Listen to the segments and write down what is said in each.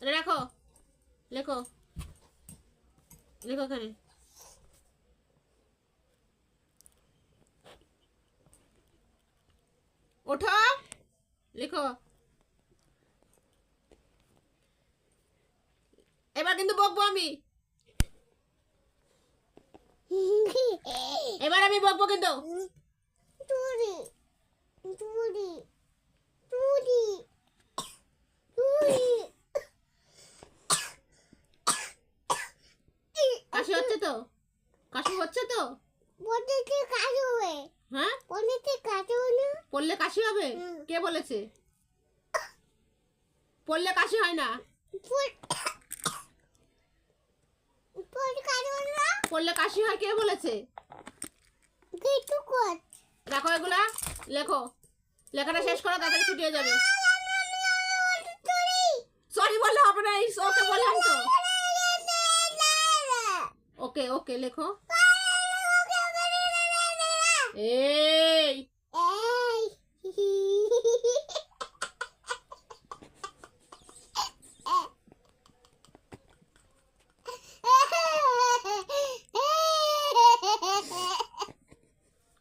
রাখো, লেখো লেখো এখানে। ওঠো, লেখো। এবার কিন্তু বকবো আমি, এবার আমি বকবো কিন্তু। কাশি হচ্ছে তো? কাশি হচ্ছে তো? হ্যাঁ, পড়লে কাশি হবে? কে বলেছে? পড়লে কাশি হয় না। পড়লে কাশি হয় কে বলেছে? রাখো এগুলা, লেখো। লেখাটা শেষ করো, তাড়াতাড়ি ছুটিয়ে যাবে। সরি বললে হবে না, ওকে বললাম তো। ওকে ওকে লেখো। এই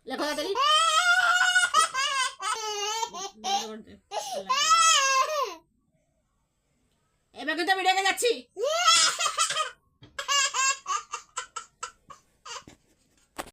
লেখো তাড়াতাড়ি। এবার কিন্তু আমি রেগে যাচ্ছি।